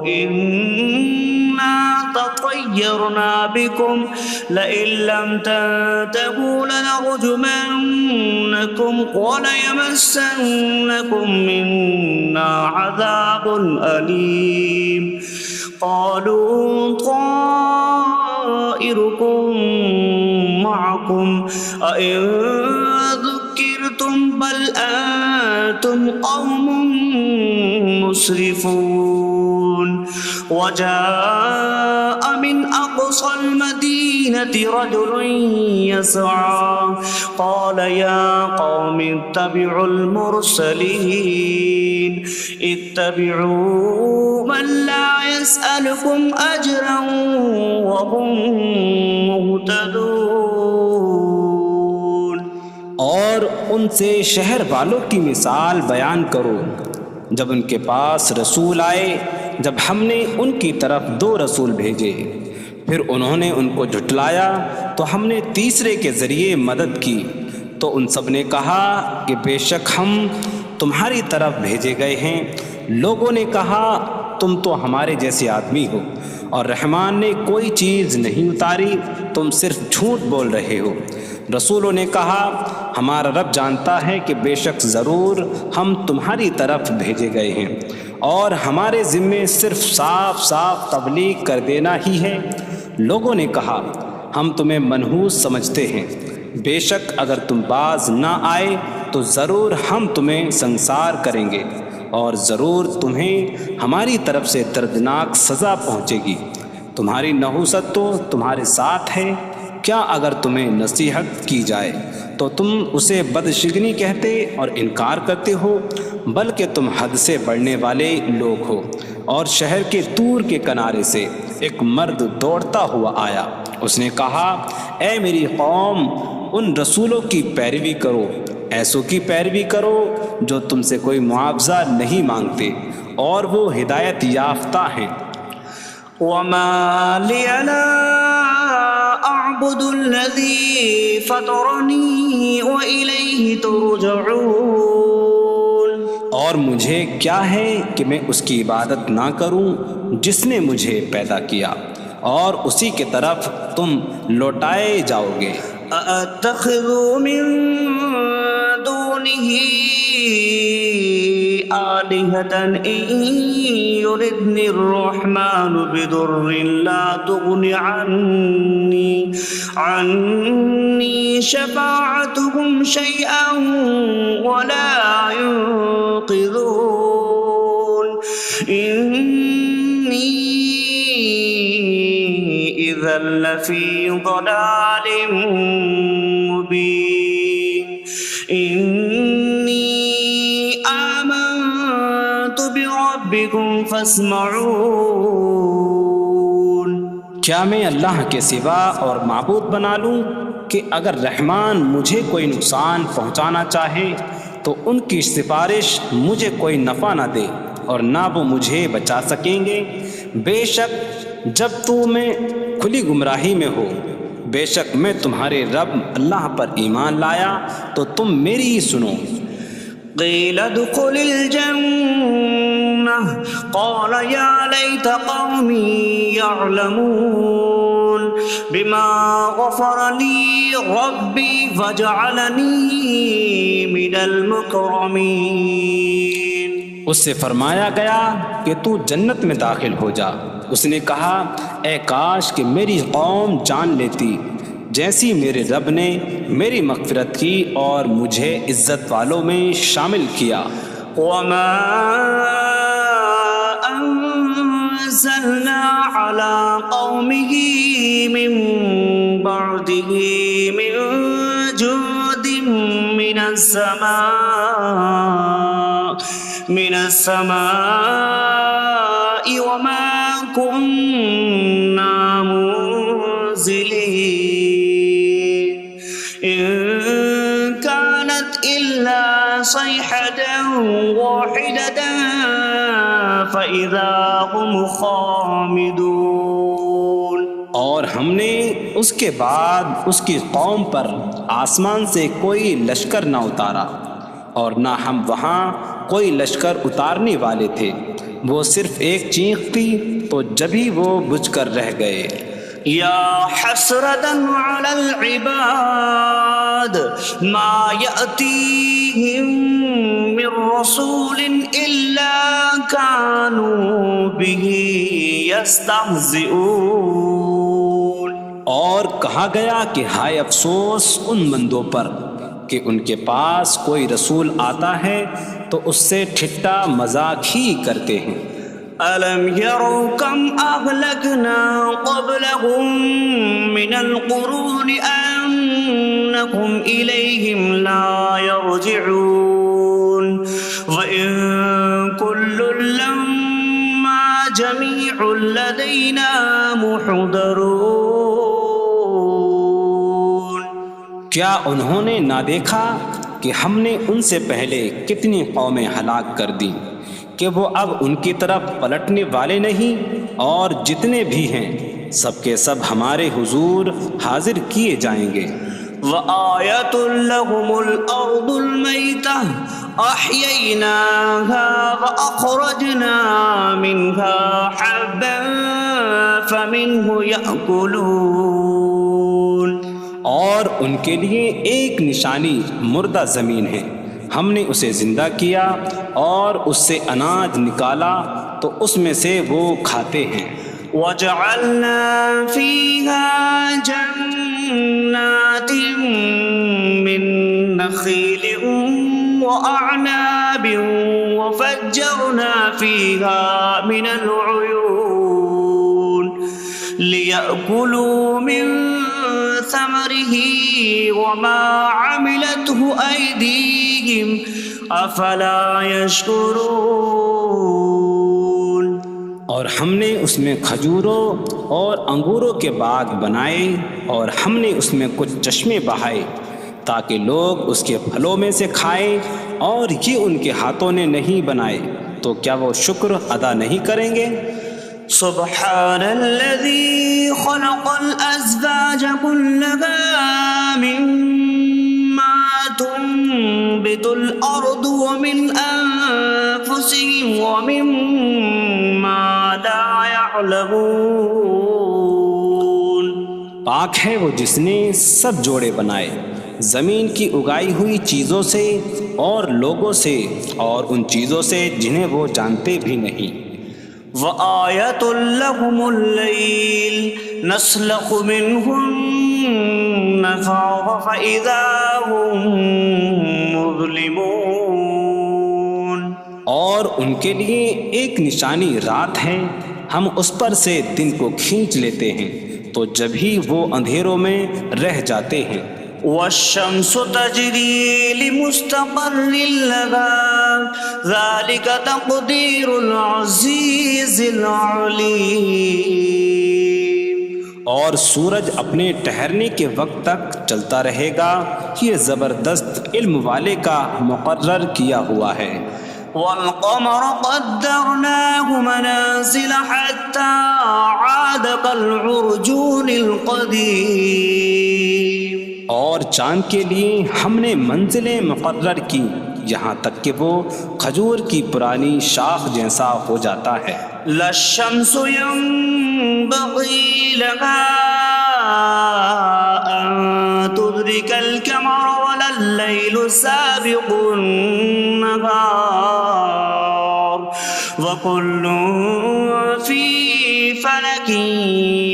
إنا تطيرنا بكم لئن لم تنتهوا لنرجمنكم وليمسنكم منا عذاب أليم قالوا طائركم معكم أئن ذكرتم بل أنتم قوم مسرفون وجاء من أقصى المدينة رجل يسعى قال يا قوم اتبعوا المرسلين اتبعوا من لا يسألكم أجرا وهم مهتدون اور ان سے شہر والوں کی مثال بیان کرو جب ان کے پاس رسول آئے جب ہم نے ان کی طرف 2 رسول بھیجے پھر انہوں نے ان کو جھٹلایا تو ہم نے تیسرے کے ذریعے مدد کی تو ان سب نے کہا کہ بے شک ہم تمہاری طرف بھیجے گئے ہیں لوگوں نے کہا تم تو ہمارے جیسے آدمی ہو اور رحمان نے کوئی چیز نہیں اتاری تم صرف جھوٹ بول رہے ہو رسولوں نے کہا ہمارا رب جانتا ہے کہ بے شک ضرور ہم تمہاری طرف بھیجے گئے ہیں اور ہمارے ذمے صرف صاف صاف تبلیغ کر دینا ہی ہے لوگوں نے کہا ہم تمہیں منحوس سمجھتے ہیں بے شک اگر تم باز نہ آئے تو ضرور ہم تمہیں سنسار کریں گے اور ضرور تمہیں ہماری طرف سے دردناک سزا پہنچے گی تمہاری نحوست تو تمہارے ساتھ ہے کیا اگر تمہیں نصیحت کی جائے تو تم اسے بدشگنی کہتے اور انکار کرتے ہو بلکہ تم حد سے بڑھنے والے لوگ ہو اور شہر کے دور کے کنارے سے ایک مرد دوڑتا ہوا آیا اس نے کہا اے میری قوم ان رسولوں کی پیروی کرو ایسوں کی پیروی کرو جو تم سے کوئی معاوضہ نہیں مانگتے اور وہ ہدایت یافتہ ہیں وما لي لا أعبد الذي فطرني وإليه ترجعون اور مجھے کیا ہے کہ میں اس کی عبادت نہ کروں جس نے مجھے پیدا کیا اور اسی کی طرف تم لوٹائے جاؤ گے أأتخذ من دونه آلهة إن يردني الرحمن بضر لا تغن عني شفاعتهم شيئا ولا ينقذون إني إذا لفي ضلال مبين إني آمنت بربكم فاسمعون کیا میں اللہ کے سوا اور معبود بنا لوں کہ اگر رحمان مجھے کوئی نقصان پہنچانا چاہے تو ان کی سفارش مجھے کوئی نفع نہ دے اور نہ وہ مجھے بچا سکیں گے بے شک جب میں کھلی گمراہی میں ہو بے شک میں تمہارے رب اللہ پر ایمان لایا تو تم میری ہی سنو قيل ادخل الجنة قال يا ليت قومي يعلمون بما غفر لي ربي فجعلني من المكرمين اس سے فرمایا گیا کہ تو جنت میں داخل ہو جا اس نے کہا اے کاش کہ میری قوم جان لیتی جیسی میرے رب نے میری مغفرت کی اور مجھے عزت والوں میں شامل کیا وما أنزلنا على قومه من بعده من جود من السماء وما كنا منزلين إن كانت إلا صيحة واحدة فإذا هم خامدون۔ اور ہم نے اس کے بعد اس کی قوم پر آسمان سے کوئی لشکر نہ اتارا اور نہ ہم وہاں کوئی لشکر اتارنے والے تھے، وہ صرف ایک چیخ تھی تو جبھی وہ بجھ کر رہ گئے۔ یا حسرتاً علی العباد ما یأتیہم من رسول الا کانوا بہ یستہزئون۔ اور کہا گیا کہ ہائے افسوس ان بندوں پر کہ ان کے پاس کوئی رسول آتا ہے تو اس سے ٹھٹا مذاق ہی کرتے ہیں۔ أَلَمْ يَرَوْا كَمْ أَهْلَكْنَا قَبْلَهُمْ مِنَ الْقُرُونِ أَنَّكُمْ إِلَيْهِمْ لَا يَرْجِعُونَ وَإِن كُلٌّ لَّمَّا جَمِيعٌ لَّدَيْنَا مُحْضَرُونَ۔ کیا انہوں نے نہ دیکھا کہ ہم نے ان سے پہلے کتنی قومیں ہلاک کر دیں کہ وہ اب ان کی طرف پلٹنے والے نہیں، اور جتنے بھی ہیں سب کے سب ہمارے حضور حاضر کیے جائیں گے۔ وَآیَةٌ لَّهُمُ الْأَرْضُ الْمَيْتَةُ أَحْيَيْنَاهَا وَأَخْرَجْنَا مِنْهَا حَبًّا فَمِنْهُ يَأْكُلُونَ۔ اور ان کے لیے ایک نشانی مردہ زمین ہے، ہم نے اسے زندہ کیا اور اس سے اناج نکالا تو اس میں سے وہ کھاتے ہیں۔ وَجَعَلْنَا فِيهَا جَنَّاتٍ مِّن نَّخِيلٍ وَأَعْنَابٍ وَفَجَّرْنَا فِيهَا مِنَ الْعُيُونِ لِيَأْكُلُوا مِن ثَمَرِهِ وَمَا عَمِلَتْهُ أَيْدِيهِمْ أَفَلَا يَشْكُرُونَ۔ اور ہم نے اس میں کھجوروں اور انگوروں کے باغ بنائے اور ہم نے اس میں کچھ چشمے بہائے تاکہ لوگ اس کے پھلوں میں سے کھائیں، اور یہ ان کے ہاتھوں نے نہیں بنائے، تو کیا وہ شکر ادا نہیں کریں گے؟ سبحان الذي خلق الأزواج كلها مما تنبت الأرض ومن أنفسهم ومما لا يعلمون۔ پاک ہے وہ جس نے سب جوڑے بنائے زمین کی اگائی ہوئی چیزوں سے اور لوگوں سے اور ان چیزوں سے جنہیں وہ جانتے بھی نہیں۔ وَآیَةٌ لَّهُمُ اللَّيْلُ نَسْلَخُ مِنْهُ النَّهَارَ فَإِذَا هُم مُظْلِمُونَ۔ اور ان کے لیے ایک نشانی رات ہے، ہم اس پر سے دن کو کھینچ لیتے ہیں تو جبھی وہ اندھیروں میں رہ جاتے ہیں۔ وَالشَّمْسُ تَجْرِي لِمُسْتَقَرٍّ لَهَا ذَلِكَ تَقْدِيرُ الْعَزِيزِ الْعَلِيمِ۔ اور سورج اپنے ٹھہرنے کے وقت تک چلتا رہے گا، یہ زبردست علم والے کا مقرر کیا ہوا ہے۔ وَالْقَمَرَ قَدَّرْنَاهُ مَنَازِلَ حَتَّى عَادَ كَالْعُرْجُونِ الْقَدِيمِ۔ اور چاند کے لیے ہم نے منزلیں مقرر کی یہاں تک کہ وہ کھجور کی پرانی شاخ جیسا ہو جاتا ہے۔ لا الشمس ينبغي لها أن تدرك القمر ولا الليل سابق النهار وكل في فلك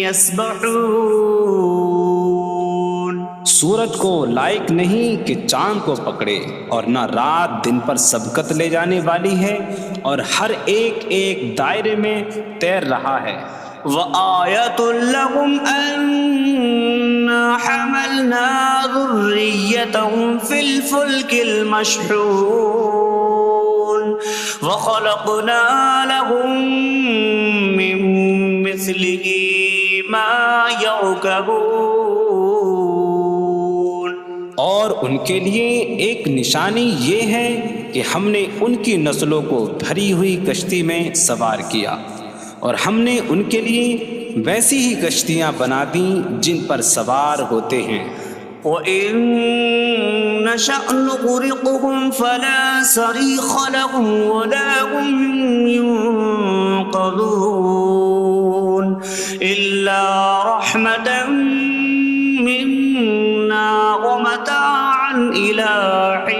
يسبحون۔ سورج کو لائق نہیں کہ چاند کو پکڑے، اور نہ رات دن پر سبقت لے جانے والی ہے، اور ہر ایک ایک دائرے میں تیر رہا ہے۔ وَآیَةٌ لَّهُمْ أَنَّا حملنا ذريتهم في الفلك المشحون وخلقنا لهم من مثله ما يركبون۔ اور ان کے لیے ایک نشانی یہ ہے کہ ہم نے ان کی نسلوں کو بھری ہوئی کشتی میں سوار کیا، اور ہم نے ان کے لیے ویسی ہی کشتیاں بنا دیں جن پر سوار ہوتے ہیں۔ وَإِن نَّشَأْ نُغْرِقْهُمْ فَلَا صَرِيخَ لَهُمْ وَلَا هُمْ يُنقَذُونَ إِلَّا رَحْمَةً مِّنَّا وَمَتَاعًا إِلَىٰ حِينٍ۔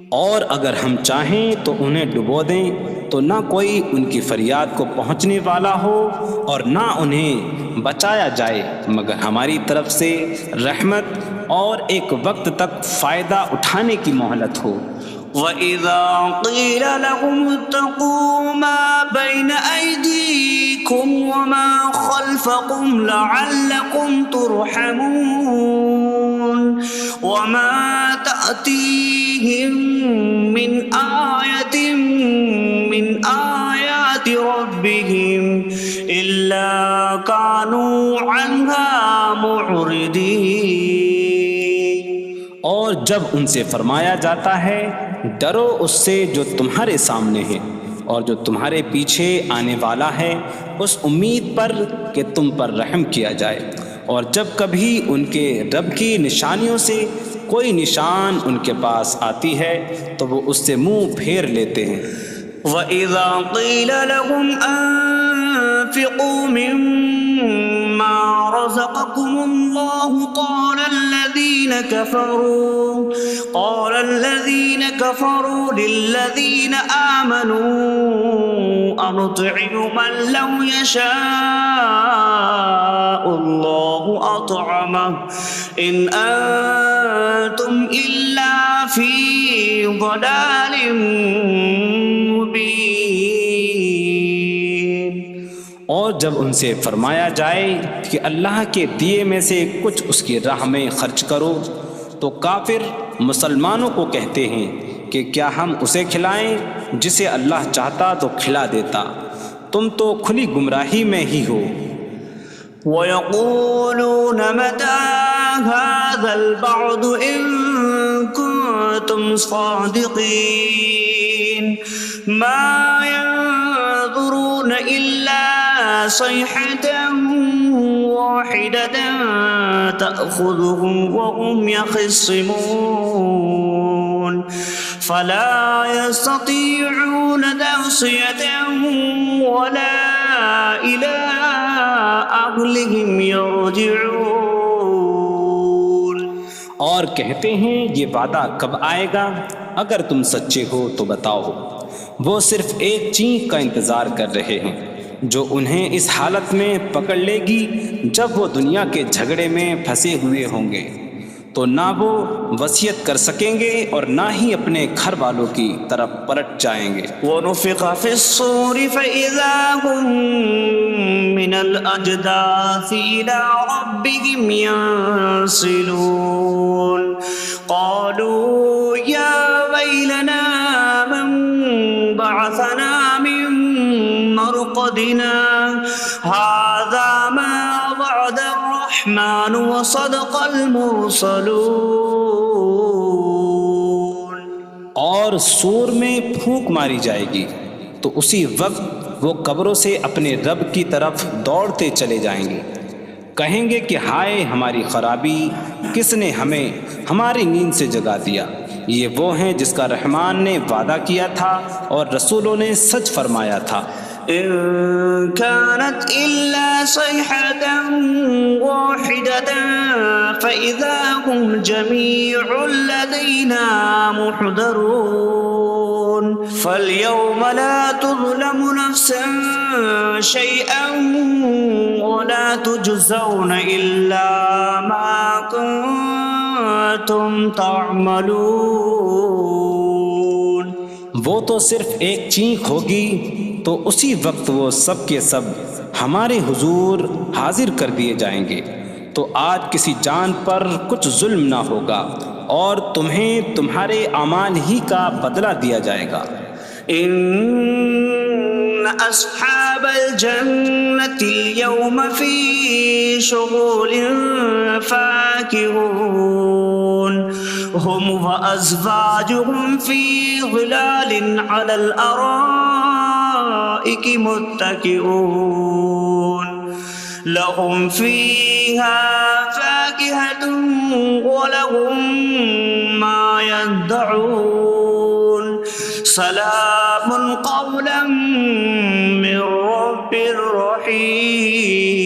اور اگر ہم چاہیں تو انہیں ڈبو دیں تو نہ کوئی ان کی فریاد کو پہنچنے والا ہو اور نہ انہیں بچایا جائے مگر ہماری طرف سے رحمت اور ایک وقت تک فائدہ اٹھانے کی مہلت ہو۔ وَإِذَا قِيلَ لَهُمُ اتَّقُوا مَا بَيْنَ أَيْدِيكُمْ وَمَا خَلْفَكُمْ لَعَلَّكُمْ تُرْحَمُونَ وَمَا تَأْتِيهِم مِّنْ آيَةٍ مِّنْ آيَاتِ رَبِّهِمْ إِلَّا كَانُوا عَنْهَا مُعْرِضِينَ۔ اور جب ان سے فرمایا جاتا ہے ڈرو اس سے جو تمہارے سامنے ہے اور جو تمہارے پیچھے آنے والا ہے، اس امید پر کہ تم پر رحم کیا جائے، اور جب کبھی ان کے رب کی نشانیوں سے کوئی نشان ان کے پاس آتی ہے تو وہ اس سے منہ پھیر لیتے ہیں۔ وَإِذَا قِيلَ لَهُمْ أَنفِقُوا مِمَّا رَزَقَكُمُ اللَّهُ قَالَ الَّذِينَ كَفَرُوا لِلَّذِينَ آمَنُوا أَنُطْعِمُ مَن لَّوْ يَشَاءُ اللَّهُ أَطْعَمَهُ إِنْ أَنتُمْ إِلَّا فِي ضَلَالٍ مبین۔ اور جب ان سے فرمایا جائے کہ اللہ کے دیے میں سے کچھ اس کی راہ میں خرچ کرو تو کافر مسلمانوں کو کہتے ہیں کہ کیا ہم اسے کھلائیں جسے اللہ چاہتا تو کھلا دیتا، تم تو کھلی گمراہی میں ہی ہو۔ وَيَقُولُونَ مَتَىٰ هَٰذَا الْوَعْدُ إِن كُنتُمْ صَادِقِينَ مَا يَنظُرُونَ إِلَّا صَيْحَةً وَاحِدَةً تَأْخُذُهُمْ وَهُمْ يَخِصِّمُونَ فَلَا يَسْتَطِيعُونَ تَوْصِيَةً وَلَا إِلَىٰ أَهْلِهِمْ يَرْجِعُونَ۔ اور کہتے ہیں یہ وعدہ کب آئے گا؟ اگر تم سچے ہو تو بتاؤ۔ وہ صرف ایک چینخ کا انتظار کر رہے ہیں جو انہیں اس حالت میں پکڑ لے گی جب وہ دنیا کے جھگڑے میں پھنسے ہوئے ہوں گے، تو نہ وہ وصیت کر سکیں گے اور نہ ہی اپنے گھر والوں کی طرف پلٹ جائیں گے۔ وَنُفِخَ فِي الصُّورِ فَإِذَا هُم مِّنَ الْأَجْدَاثِ إِلَىٰ رَبِّهِمْ يَنسِلُونَ قَالُوا يَا وَيْلَنَا مَن بَعَثَنَا مِن مَّرْقَدِنَا هَٰذَا مَا وَعَدَ الرَّحْمَٰنُ وَصَدَقَ الْمُرْسَلُونَ۔ اور سور میں پھونک ماری جائے گی تو اسی وقت وہ قبروں سے اپنے رب کی طرف دوڑتے چلے جائیں گے، کہیں گے کہ ہائے ہماری خرابی، کس نے ہمیں ہماری نیند سے جگا دیا۔ یہ وہ ہیں جس کا رحمان نے وعدہ کیا تھا اور رسولوں نے سچ فرمایا تھا۔ إن كانت إلا صيحة واحدة فإذا هم جميع لدينا محضرون فاليوم لا تظلم نفس شيئا ولا تجزون إلا ما كنتم تعملون۔ وہ تو صرف ایک چینخ ہوگی تو اسی وقت وہ سب کے سب ہمارے حضور حاضر کر دیے جائیں گے۔ تو آج کسی جان پر کچھ ظلم نہ ہوگا اور تمہیں تمہارے اعمال ہی کا بدلہ دیا جائے گا۔ إن أصحاب الجنة اليوم في شغل فاكهون هم وأزواجهم في ظلال على الأرائك متكئون لهم فيها فاكهة ولهم ما يدعون سلام قولا من رب رحیم۔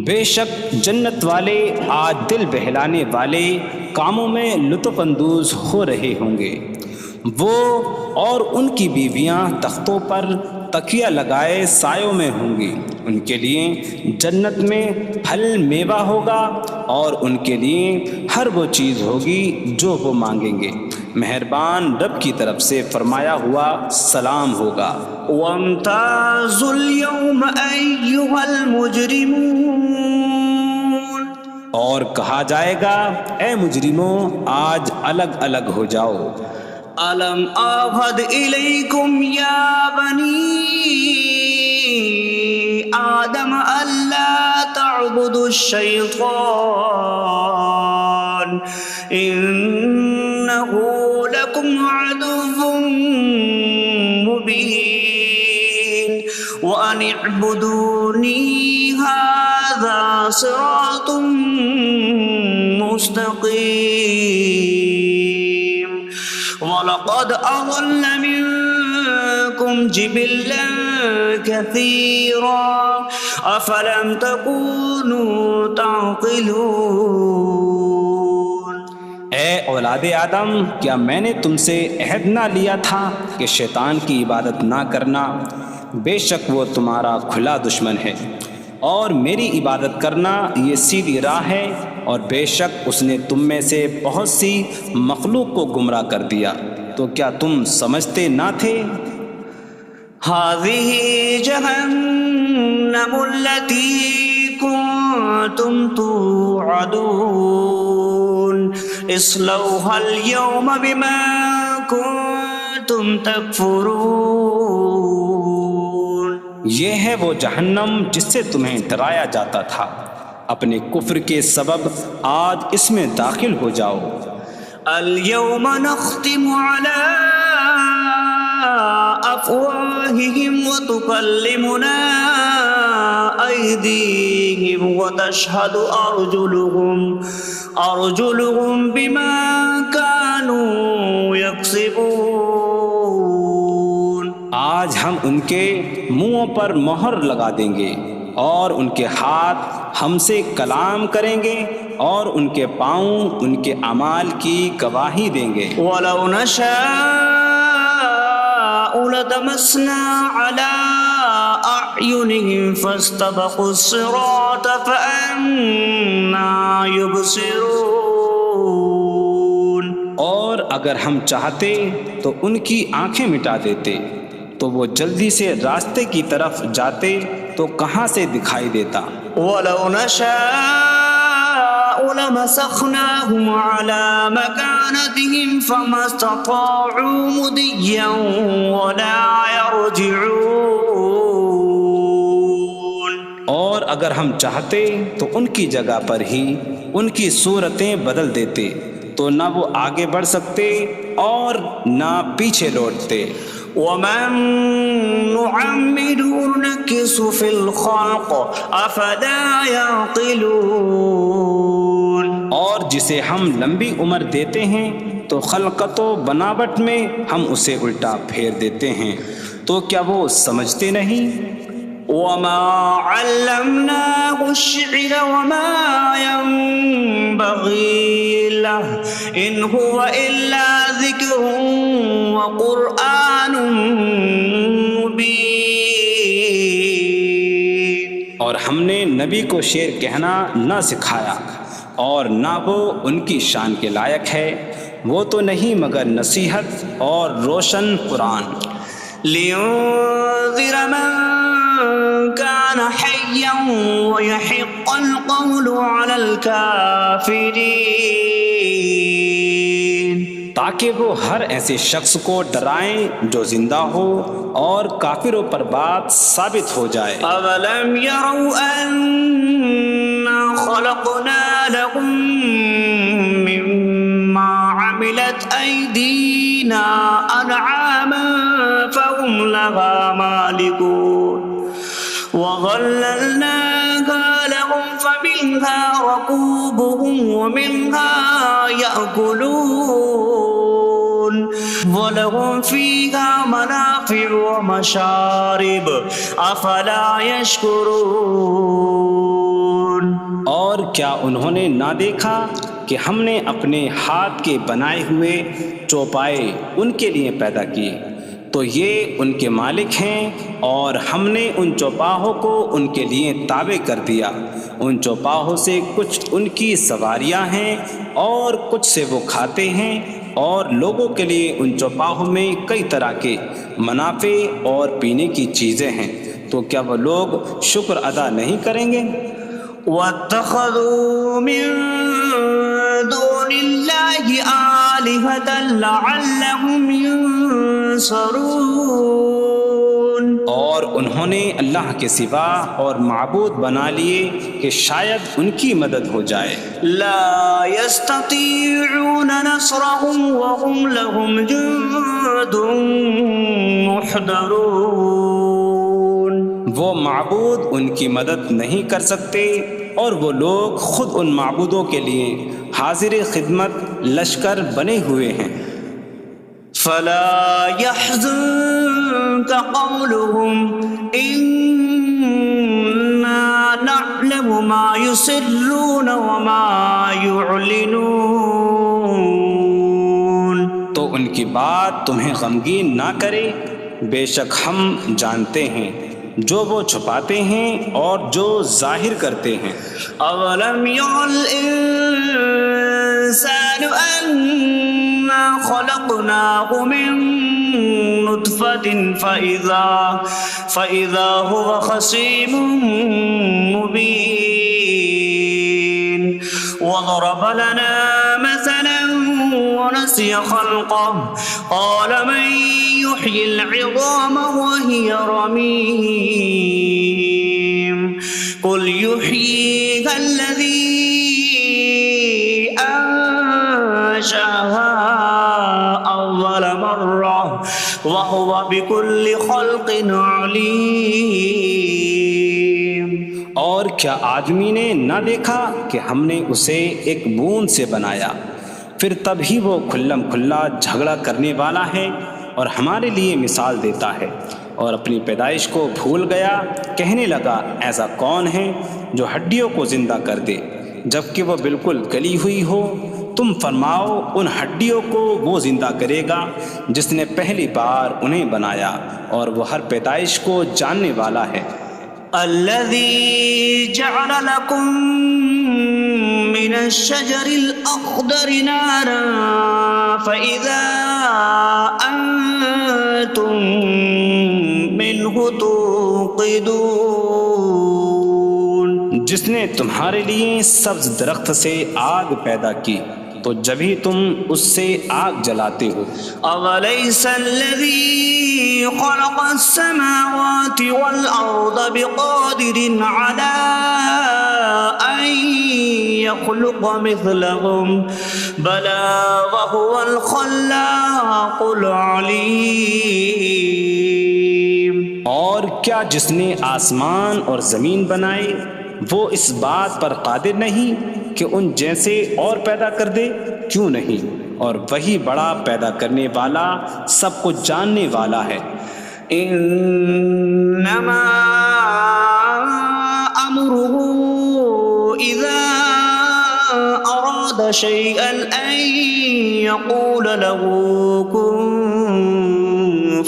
بے شک جنت والے آج دل بہلانے والے کاموں میں لطف اندوز ہو رہے ہوں گے۔ وہ اور ان کی بیویاں تختوں پر تکیہ لگائے سایوں میں ہوں گی۔ ان کے لیے جنت میں پھل میوہ ہوگا اور ان کے لیے ہر وہ چیز ہوگی جو وہ مانگیں گے۔ مہربان رب کی طرف سے فرمایا ہوا سلام ہوگا۔ وامتازوا اليوم أيها المجرمون، اور کہا جائے گا اے مجرموں آج الگ الگ ہو جاؤ۔ ألم أعهد إليكم يا بني آدم ألا تعبدوا الشيطان إنه لكم عدو مبين وأن اعبدوني هذا صراط مستقيم وَلَقَدْ أَضَلَّ مِنكُمْ جِبِلًّا كَثِيرًا أَفَلَمْ تَكُونُوا تَعْقِلُونَ۔ اے اولاد آدم، کیا میں نے تم سے عہد نہ لیا تھا کہ شیطان کی عبادت نہ کرنا؟ بے شک وہ تمہارا کھلا دشمن ہے، اور میری عبادت کرنا یہ سیدھی راہ ہے، اور بے شک اس نے تم میں سے بہت سی مخلوق کو گمراہ کر دیا، تو کیا تم سمجھتے نہ تھے؟ هذه جهنم التي كنتم توعدون اصلوها اليوم بما كنتم تكفرون۔ یہ ہے وہ جہنم جس سے تمہیں ڈرایا جاتا تھا، اپنے کفر کے سبب آج اس میں داخل ہو جاؤ۔ اليوم نختم على أفواههم وتكلمنا أيديهم وتشهد أرجلهم بما كانوا يكسبون۔ آج ہم ان کے منہوں پر مہر لگا دیں گے، اور ان کے ہاتھ ہم سے کلام کریں گے، اور ان کے پاؤں ان کے اعمال کی گواہی دیں گے۔ وَلَوْ نَشَاءُ لَطَمَسْنَا عَلَىٰ أَعْيُنِهِمْ فَاسْتَبَقُوا الصِّرَاطَ فَأَنَّىٰ يُبْصِرُونَ۔ اور اگر ہم چاہتے تو ان کی آنکھیں مٹا دیتے، تو وہ جلدی سے راستے کی طرف جاتے تو کہاں سے دکھائی دیتا۔ وَلَوْ نَشَاءُ لَمَسَخْنَاهُمْ عَلَىٰ مَكَانَتِهِمْ فَمَا اسْتَطَاعُوا مُضِيًّا وَلَا يَرْجِعُونَ۔ اور اگر ہم چاہتے تو ان کی جگہ پر ہی ان کی صورتیں بدل دیتے، تو نہ وہ آگے بڑھ سکتے اور نہ پیچھے لوٹتے۔ وَمَن نُّعَمِّرْهُ نُنَكِّسْهُ فِي الْخَلْقِ أَفَلَا يَعْقِلُونَ۔ اور جسے ہم لمبی عمر دیتے ہیں تو خلقت و بناوٹ میں ہم اسے الٹا پھیر دیتے ہیں، تو کیا وہ سمجھتے نہیں؟ وَمَا عَلَّمْنَاهُ الشِّعْرَ وَمَا يَنبَغِي لَهُ إِنْ هُوَ إِلَّا ذِكْرٌ وَقُرْآنٌ مُبِينٌ۔ اور ہم نے نبی کو شعر کہنا نہ سکھایا، اور نہ وہ ان کی شان کے لائق ہے، وہ تو نہیں مگر نصیحت اور روشن قرآن۔ لينذر من كان حيا ويحق القول على الكافرين، تاکہ وہ ہر ایسے شخص کو ڈرائیں جو زندہ ہو اور کافروں پر بات ثابت ہو جائے۔ أولم يروا أنا خلقنا لهم مما عملت أيدينا أنعاما فهم لها مالكون وظللناها لهم فمنها ركوبهم ومنها يأكلون وَلَهُمْ فِيهَا مَنَافِعُ وَمَشَارِبُ أَفَلَا يَشْكُرُونَ۔ اور کیا انہوں نے نہ دیکھا کہ ہم نے اپنے ہاتھ کے بنائے ہوئے چوپائے ان کے لیے پیدا کیے، تو یہ ان کے مالک ہیں، اور ہم نے ان چوپاہوں کو ان کے لیے تابع کر دیا۔ ان چوپاہوں سے کچھ ان کی سواریاں ہیں اور کچھ سے وہ کھاتے ہیں، اور لوگوں کے لیے ان چوپاہوں میں کئی طرح کے منافع اور پینے کی چیزیں ہیں، تو کیا وہ لوگ شکر ادا نہیں کریں گے؟ وَاتَّخَذُوا مِن دُونِ اللَّهِ آلِهَةً لَعَلَّهُمْ يُنصَرُونَ، اور انہوں نے اللہ کے سوا اور معبود بنا لیے کہ شاید ان کی مدد ہو جائے۔ لا يستطيعون نصرهم وهم لهم جند محضرون، وہ معبود ان کی مدد نہیں کر سکتے، اور وہ لوگ خود ان معبودوں کے لیے حاضر خدمت لشکر بنے ہوئے ہیں۔ فلا يحزنك قولهم إنا نعلم ما يسرون وما يعلنون، تو ان کی بات تمہیں غمگین نہ کرے، بے شک ہم جانتے ہیں جو وہ چھپاتے ہیں اور جو ظاہر کرتے ہیں۔ اولم ير الانسان انا خلقناه من نطفة فإذا هو خصيم مبين وضرب لنا مثلا ونسي خلقه قال من يحيي العظام وهي رميم قل يحييها الذي أنشأها أول مرة وهو بكل خلق عليم۔ اور کیا آدمی نے نہ دیکھا کہ ہم نے اسے ایک بوند سے بنایا، پھر تب ہی وہ کھلم کھلا جھگڑا کرنے والا ہے اور ہمارے لیے مثال دیتا ہے، اور اپنی پیدائش کو بھول گیا، کہنے لگا ایسا کون ہے جو ہڈیوں کو زندہ کر دے جبکہ وہ بالکل گلی ہوئی ہو؟ تم فرماؤ ان ہڈیوں کو وہ زندہ کرے گا جس نے پہلی بار انہیں بنایا، اور وہ ہر پیدائش کو جاننے والا ہے۔ الذي جعل لكم من الشجر الأخضر نارا فإذا أنتم منه توقدون، جس نے تمہارے لیے سبز درخت سے آگ پیدا کی تو جبھی تم اس سے آگ جلاتے ہو۔ أَوَلَيْسَ الَّذِي خَلَقَ السَّمَاوَاتِ وَالْأَرْضَ بِقَادِرٍ عَلَىٰ أَن يَخْلُقَ مِثْلَهُمْ بَلَىٰ وَهُوَ الْخَلَّاقُ الْعَلِيمُ۔ اور کیا جس نے آسمان اور زمین بنائے وہ اس بات پر قادر نہیں کہ ان جیسے اور پیدا کر دے؟ کیوں نہیں، اور وہی بڑا پیدا کرنے والا سب کچھ جاننے والا ہے۔ انما امره اذا اراد شيئا ان يقول له كن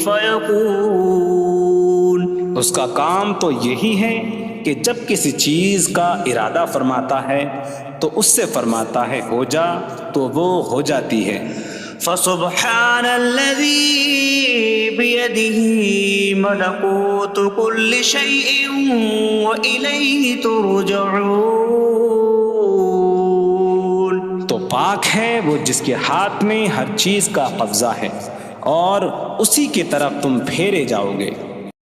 فيكون، اس کا کام تو یہی ہے کہ جب کسی چیز کا ارادہ فرماتا ہے تو اس سے فرماتا ہے ہو جا، تو وہ ہو جاتی ہے۔ فسبحان الذي بيده ملكوت كل شيء وإليه ترجعون۔ تو پاک ہے وہ جس کے ہاتھ میں ہر چیز کا قبضہ ہے اور اسی کی طرف تم پھیرے جاؤ گے۔